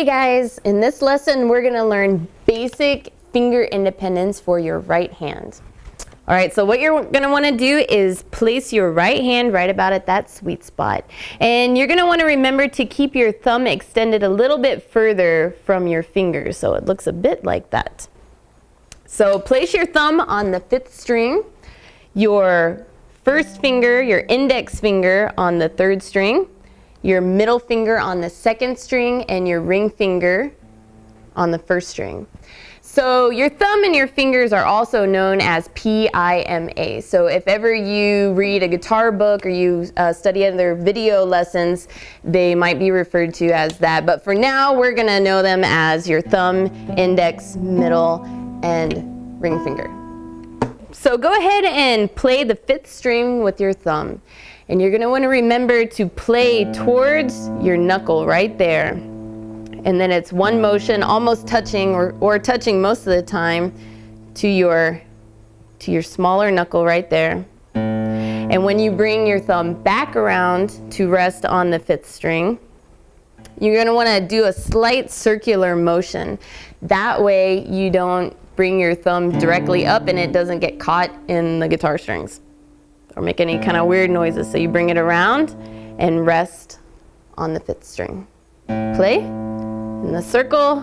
Hey guys, in this lesson we're going to learn basic finger independence for your right hand. All right, so what you're going to want to do is place your right hand right about at that sweet spot. And you're going to want to remember to keep your thumb extended a little bit further from your fingers so it looks a bit like that. So place your thumb on the 5th string, your first finger, your index finger on the 3rd string, your middle finger on the 2nd string, and your ring finger on the 1st string. So your thumb and your fingers are also known as PIMA. So if ever you read a guitar book or you study other video lessons, they might be referred to as that. But for now, we're going to know them as your thumb, index, middle, and ring finger. So go ahead and play the 5th string with your thumb. And you're going to want to remember to play towards your knuckle right there. And then it's one motion, almost touching or touching most of the time to your smaller knuckle right there. And when you bring your thumb back around to rest on the 5th string, you're going to want to do a slight circular motion. That way you don't bring your thumb directly up and it doesn't get caught in the guitar strings or make any kind of weird noises. So you bring it around and rest on the 5th string. Play in the circle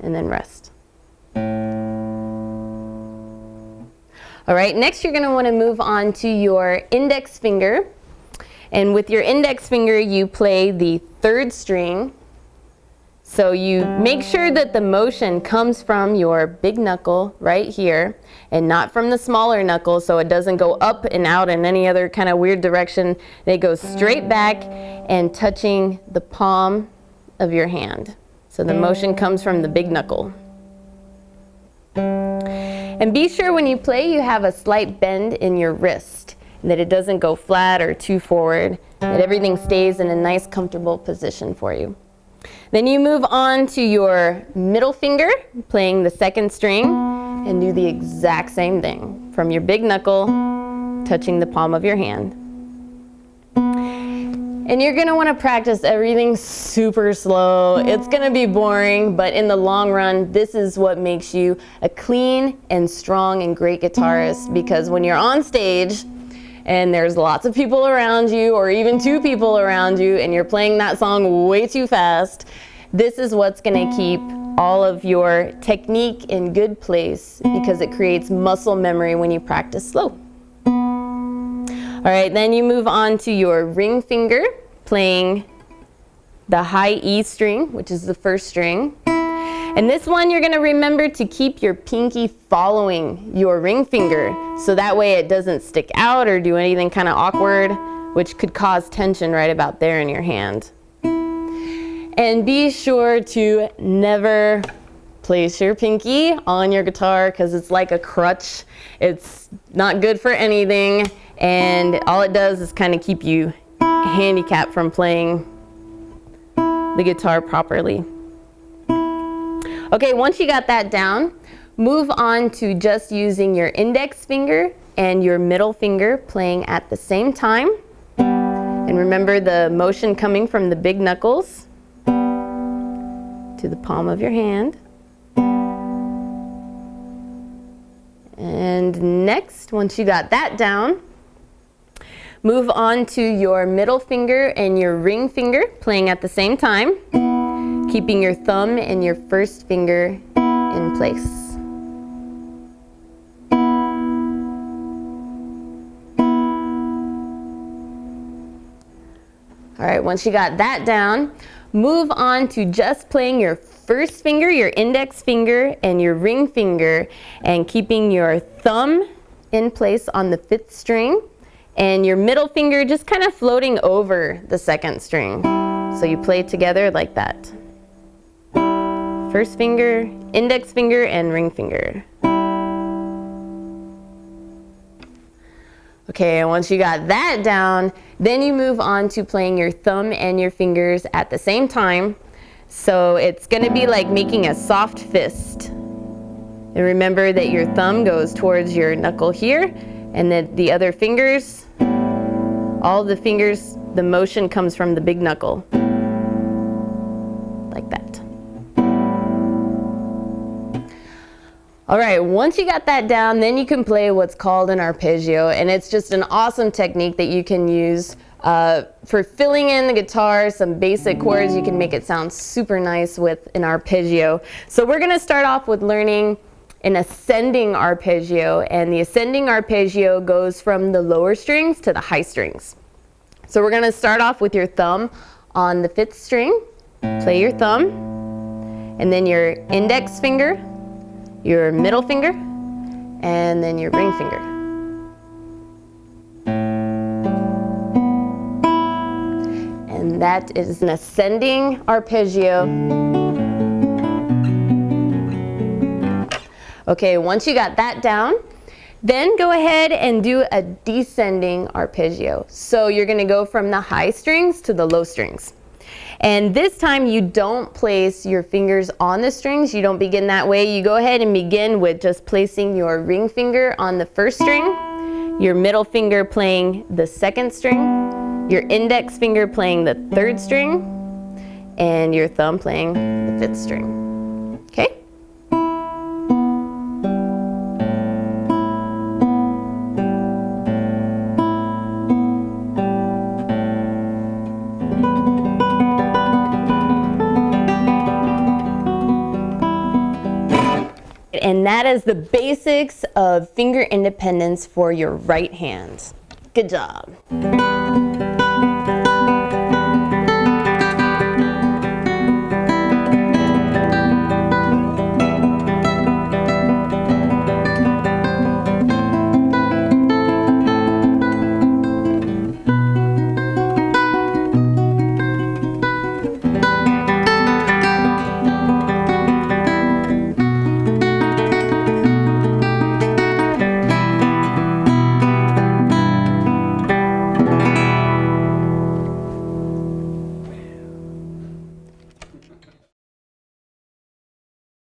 and then rest. All right, next you're going to want to move on to your index finger. And with your index finger you play the 3rd string. So you make sure that the motion comes from your big knuckle right here and not from the smaller knuckle, so it doesn't go up and out in any other kind of weird direction. It goes straight back and touching the palm of your hand. So the motion comes from the big knuckle. And be sure when you play you have a slight bend in your wrist, and that it doesn't go flat or too forward, that everything stays in a nice comfortable position for you. Then you move on to your middle finger, playing the 2nd string, and do the exact same thing. From your big knuckle, touching the palm of your hand. And you're going to want to practice everything super slow. It's going to be boring, but in the long run, this is what makes you a clean and strong and great guitarist, because when you're on stage, and there's lots of people around you, or even 2 people around you, and you're playing that song way too fast, this is what's going to keep all of your technique in good place, because it creates muscle memory when you practice slow. All right, then you move on to your ring finger, playing the high E string, which is the 1st string. And this one you're going to remember to keep your pinky following your ring finger, so that way it doesn't stick out or do anything kind of awkward, which could cause tension right about there in your hand. And be sure to never place your pinky on your guitar, because it's like a crutch. It's not good for anything, and all it does is kind of keep you handicapped from playing the guitar properly. Okay, once you got that down, move on to just using your index finger and your middle finger playing at the same time. And remember the motion coming from the big knuckles to the palm of your hand. And next, once you got that down, move on to your middle finger and your ring finger playing at the same time, keeping your thumb and your 1st finger in place. All right, once you got that down, move on to just playing your 1st finger, your index finger, and your ring finger, and keeping your thumb in place on the 5th string, and your middle finger just kind of floating over the 2nd string. So you play together like that. 1st finger, index finger, and ring finger. Okay, and once you got that down, then you move on to playing your thumb and your fingers at the same time. So it's going to be like making a soft fist. And remember that your thumb goes towards your knuckle here, and then the other fingers, all the fingers, the motion comes from the big knuckle. like that. All right, once you got that down, then you can play what's called an arpeggio, and it's just an awesome technique that you can use for filling in the guitar, some basic chords. You can make it sound super nice with an arpeggio. So we're gonna start off with learning an ascending arpeggio, and the ascending arpeggio goes from the lower strings to the high strings. So we're gonna start off with your thumb on the 5th string. Play your thumb, and then your index finger, your middle finger, and then your ring finger. And that is an ascending arpeggio. Okay, once you got that down, then go ahead and do a descending arpeggio. So you're gonna go from the high strings to the low strings. And this time you don't place your fingers on the strings. You don't begin that way. You go ahead and begin with just placing your ring finger on the 1st string, your middle finger playing the 2nd string, your index finger playing the 3rd string, and your thumb playing the 5th string. Okay? And that is the basics of finger independence for your right hand. Good job.